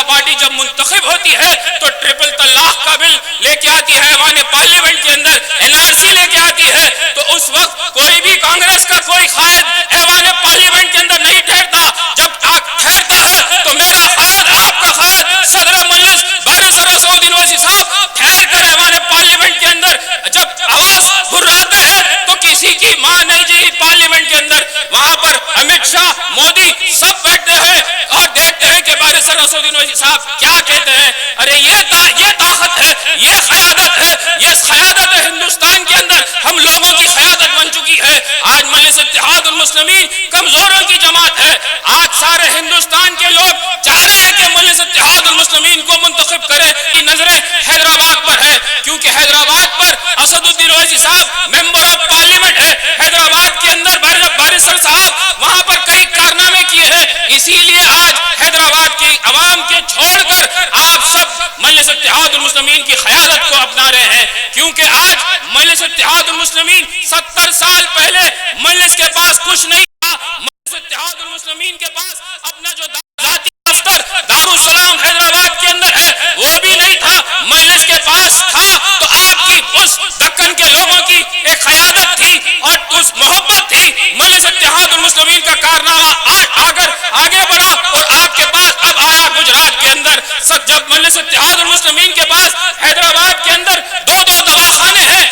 Party جب منتخب ہوتی ہے تو ٹرپل طلاق کا بل لے کے آتی ہے ایوان پارلیمنٹ کے اندر، NRC لے کے آتی ہے، تو اس وقت کوئی بھی کانگریس کا کوئی قائد ایوان پارلیمنٹ کے اندر نہیں ٹھہرتا. جب ٹھہرتا ہے تو میرا قائد، آپ کا قائد صدر مجلس بارسر اسود اویسی صاحب ٹھہر کر ایوان پارلیمنٹ کے اندر جب آواز ہراتے ہیں تو کسی کی ماں نہیں جی پارلیمنٹ کے اندر. وہاں پر امت شاہ، مودی سب بیٹھتے ہیں اور دیکھتے ہیں کہ بارسر اسود اویسی صاحب کیا کہتے ہیں. ارے یہ طاقت ہے، یہ قیادت ہے، یہ قیادت ہندوستان کے اندر ہم لوگوں کی قیادت بن چکی ہے. آج مجلس اتحاد المسلمین کمزوروں کی جماعت ہے. آج سارے ہندوستان کے لوگ چاہ رہے ہیں کہ مجلس اتحاد المسلمین کو منتخب کرے. کی نظریں حیدرآباد پر ہے کیونکہ حیدرآباد پر اسد الدین اویسی صاحب ممبر آف پارلیمنٹ ہے. حیدرآباد کے اندر بارسر صاحب وہاں پر کئی کارنامے کیے ہیں. اسی لیے آج حیدرآباد کی عوام کے چھوڑ کر آپ سب مجلس اتحاد المسلمین کی قیادت کو اپنا رہے ہیں. کیونکہ آج مجلس اتحاد المسلمین 70 سال پہلے مجلس کے پاس کچھ نہیں تھا. مجلس اتحاد المسلمین کے پاس اپنا جو ذاتی دفتر دارالسلام حیدرآباد کے اندر ہے وہ بھی نہیں تھا. مجلس کے پاس تھا تو آپ کی اس دکن کے لوگوں کی ایک قیادت تھی اور اس محبت تھی. مجلس اتحاد المسلمین کا کارنامہ آگے بڑھا اور آپ کے پاس اب آیا گجرات کے اندر. جب مجلس اتحاد المسلمین کے پاس حیدرآباد کے اندر دو دواخانے ہیں،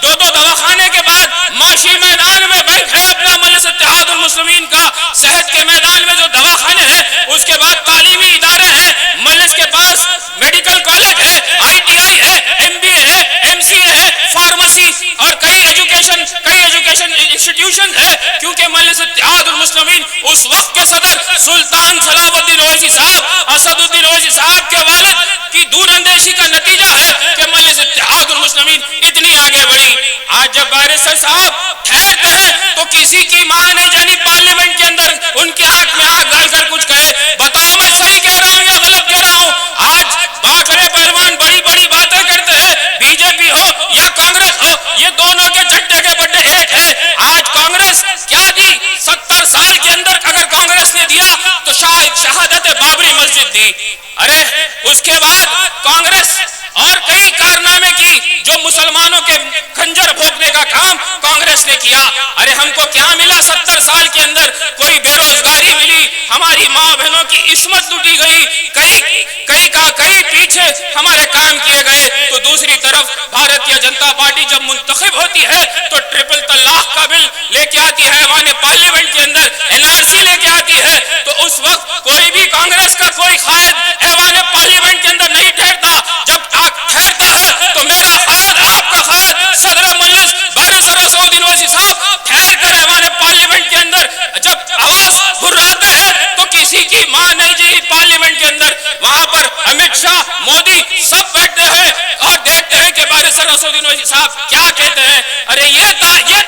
دو دواخانے کے بعد معاشی میدان میں بینک ہے اپنا مجلس اتحاد المسلمین کا، صحت کے میدان میں جو دواخانے ہیں، اس کے بعد تعلیمی ادارے ہیں، مجلس کے پاس میڈیکل کالج ہے، ITI ہے، MBA ہے، MCA ہے، فارمیسی اور کئی ایجوکیشن انسٹیٹیوشن ہے. کیونکہ مجلس اتحاد المسلمین اس وقت کے صدر سلطان صلاح الدین اویسی صاحب، اسد الدین اویسی صاحب کے والد کی دور اندیشی کا نتیجہ ہے کہ مجلس اتحاد المسلمین اتنی آگے بڑھی. آج جب بارسٹر صاحب ٹھہرتے ہیں تو کسی کی ماں نہیں جانی پارلیمنٹ کے اندر ان کی آنکھ میں آنکھ ڈال کر کچھ کہے. بتاؤ میں صحیح کہہ رہا ہوں یا غلط کہہ رہا ہوں؟ آج باکھڑے پہلوان بڑی بڑی باتیں کرتے ہیں، BJP ہو یا کانگریس ہو، یہ دونوں کے چٹے کے بڑے ایک ہے. آج کانگریس کیا دی؟ 70 سال کے اندر اگر کانگریس نے دیا تو شاید شہادت بابری مسجد دی. ارے اس کے بعد کانگریس اور کئی کارنامے کی جو مسلمانوں کے خنجر بھونکنے کا کام کانگریس نے کیا. ارے ہم کو کیا ملا 70 سال کے اندر؟ کوئی بے روزگاری ملی، ہماری ماں بہنوں کی عصمت لوٹی گئی، کئی پیچھے ہمارے کام کیے گئے. تو دوسری طرف بھارتیہ جنتا پارٹی جب منتخب ہوتی ہے تو ٹرپل طلاق کا بل لے کے آتی ہے ایوان پارلیمنٹ کے اندر، NRC لے کے آتی ہے. تو اس وقت کوئی بھی کانگریس کا کوئی قائد ایوان پارلیمنٹ کے اندر نہیں ٹھہرتا. جب ٹھہرتا ہے تو میرا قائد، آپ کا قائد صدر مجلس بارسر اسود اویسی صاحب ٹھہر کر ایوان پارلیمنٹ کے اندر جب آواز ہراتے ہیں تو کسی کی ماں نہیں جی پارلیمنٹ کے اندر. وہاں پر امت شاہ، مودی سب بیٹھتے ہیں اور دیکھتے ہیں کہ بارسر اسود اویسی صاحب کیا کہتے ہیں. ارے یہ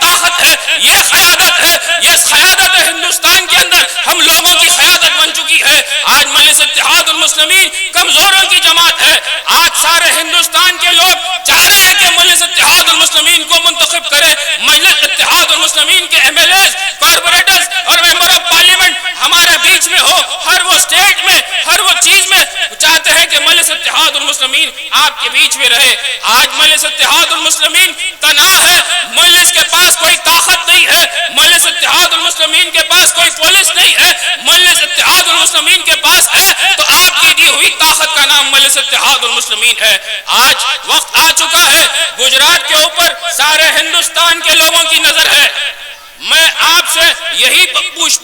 طاقت ہے، یہ قیادت ہے، یہ قیادت ہندوستان کے اندر ہم لوگوں کی قیادت بن چکی ہے. آج مجلس اتحاد المسلمین کمزوروں کی جماعت ہے. آج سارے ہندوستان کے لوگ چاہ رہے ہیں کہ مجلس اتحاد المسلمین کو منتخب کرے. مجلس اتحاد المسلمین کے MLAs، کارپوریٹرز اور ممبر آف پارلیمنٹ ہمارے بیچ میں ہو. ہر وہ اسٹیٹ میں، ہر وہ چیز میں چاہتے ہیں کہ مجلس اتحاد المسلمین آپ کے بیچ میں رہے. آج مجلس اتحاد المسلمین تنہا ہے، مجلس کے پاس کوئی طاقت نہیں ہے، مجلس اتحاد المسلمین کے پاس کوئی پولیس نہیں ہے. مجلس اتحاد المسلمین کے پاس ہے تو آپ کی دی ہوئی طاقت کا نام مجلس اتحاد المسلمین ہے. آج وقت آ چکا ہے، گجرات کے اوپر سارے ہندوستان کے لوگوں کی نظر ہے. میں آپ سے یہی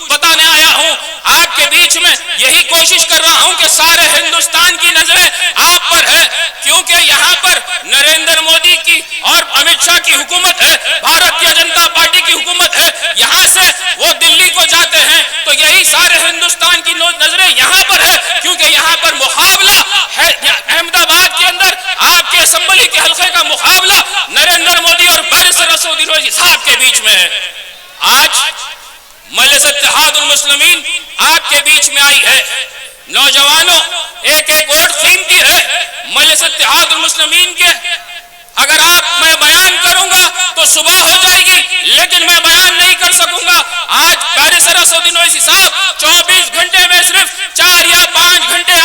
بتانے آیا ہوں، آپ کے بیچ میں یہی کوشش کر رہا ہوں کہ سارے ہندوستان کی نظریں آپ پر ہے. کیونکہ یہاں پر نریندر مودی کی اور امت شاہ کی حکومت ہے، بھارتیہ جنتا پارٹی کی حکومت ہے. یہاں سے وہ دلی کو جاتے ہیں تو یہی سارے ہندوستان کی نظریں یہاں پر ہے. کیونکہ یہاں پر مقابلہ ہے، احمد آباد کے اندر آپ کے اسمبلی کے حلقے کا مقابلہ نریندر مودی اور بارسر اسود اویسی صاحب کے بیچ میں ہے. آج مجلس اتحاد المسلمین آپ کے بیچ میں آئی ہے. نوجوانوں، ایک ایک ووٹ قیمتی ہے. مجلس اتحاد المسلمین کے اگر میں بیان کروں گا تو صبح ہو جائے گی، لیکن میں بیان نہیں کر سکوں گا. آج بارسر اسود اویسی صاحب 24 گھنٹے میں صرف 4 یا 5 گھنٹے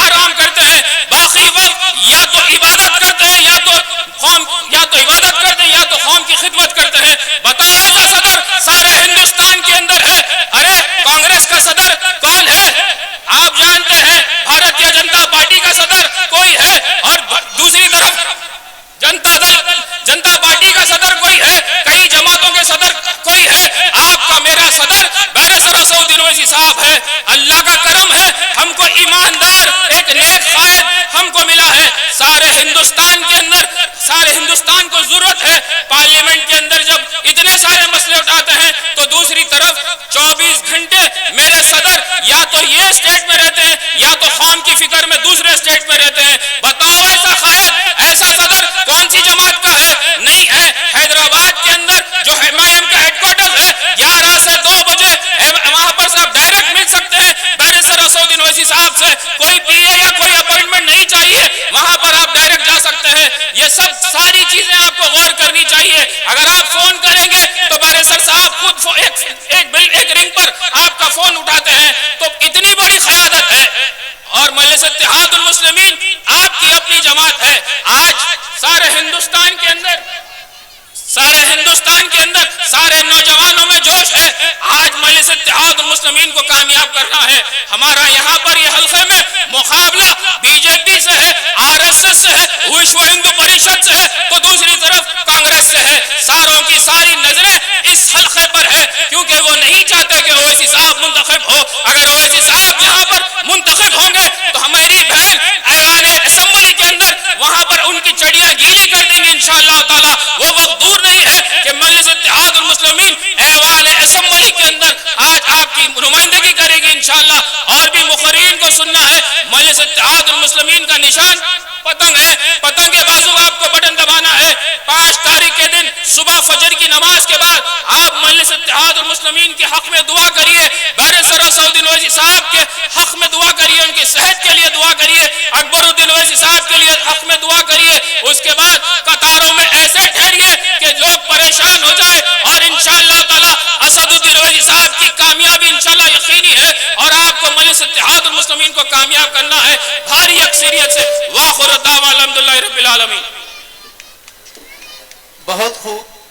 ایماندار، ایک نیک قائد ہم کو ملا ہے۔ سارے ہندوستان کے اندر، سارے ہندوستان کو ضرورت ہے پارلیمنٹ کے اندر جب اتنے سارے مسئلے اٹھاتے ہیں تو دوسری طرف 24 گھنٹے میرے صدر یا تو یہ اسٹیٹ میں رہتے ہیں یا تو قوم کی فکر میں دوسرے اسٹیٹ میں رہتے ہیں۔ بتاؤ ایسا قائد، ایسا صدر کون سی جماعت کا ہے؟ نہیں ہے۔ حیدرآباد کے اندر جو ایم کا ہیڈ کوارٹرز ہے 11 سے 2 بجے وہاں پر سے آپ ڈائریکٹ مل سکتے ہیں بیرسٹر اسدالدین اویسی صاحب سے، کوئی پی اے یا کوئی اپوائنٹمنٹ نہیں چاہیے، وہاں پر آپ ڈائریکٹ جا سکتے ہیں۔ یہ سب ساری چیزیں آپ کو غور کرنی چاہیے۔ اگر آپ فون کریں گے تو بیرسٹر صاحب خود ایک رنگ پر آپ کا فون اٹھاتے ہیں، تو اتنی بڑی قیادت ہے۔ اور مجلس اتحاد المسلمین آپ کی اپنی جماعت ہے۔ آج سارے ہندوستان کے اندر سارے نوجوانوں میں جوش ہے۔ آج مجلس اتحاد المسلمین کو کامیاب کرنا ہے۔ ہمارا یہاں پر یہ حلقے میں مقابلہ بی جے پی سے ہے، آر ایس ایس سے ہے، وشو ہندو پریشد سے ہے، تو دوسری طرف کانگریس سے ہے۔ ساروں کی ساری نظریں اس حلقے پر ہے، کیونکہ وہ نہیں چاہتے کہ اویسی صاحب منتخب ہو۔ اگر اویسی صاحب یہاں پر منتخب ہوں گے تو ہماری بہن ایوان اسمبلی کے اندر وہاں پر ان کی چڑیاں گیلی کر دیں گے انشاءاللہ تعالی۔ وہ وقت دور نہیں ہے کہ مجلس اتحاد المسلمین ایوان اسمبلی کے اندر آج آپ کی نمائندگی کرے گی انشاءاللہ۔ اور بھی مقررین کو سننا ہے، مجلس اتحاد المسلمین کا نشان پتنگ ہے، پتنگ کے بازو آپ کو بٹن دبانا ہے۔ 5 تاریخ کے دن صبح فجر کی نماز کے بعد آپ مجلس اتحاد المسلمین کے حق میں دعا کریے، بیرسٹر اسدالدین اویسی صاحب کے حق میں دعا کریے، ان کی صحت کے لیے دعا کریے، اکبر الدین اویسی صاحب کے لیے حق میں دعا کریے۔ اس کے بعد قطاروں میں ایسے ٹھہریے کہ لوگ پریشان ہو جائے، اور انشاءاللہ تعالی اسد الدین اویسی صاحب کی کامیابی انشاءاللہ یقینی ہے، اور آپ کو مجلس اتحاد المسلمین کو کامیاب کرنا ہے بھاری اکثریت سے۔ وآخر دعوانا الحمدللہ رب العالمین۔ بہت خوب۔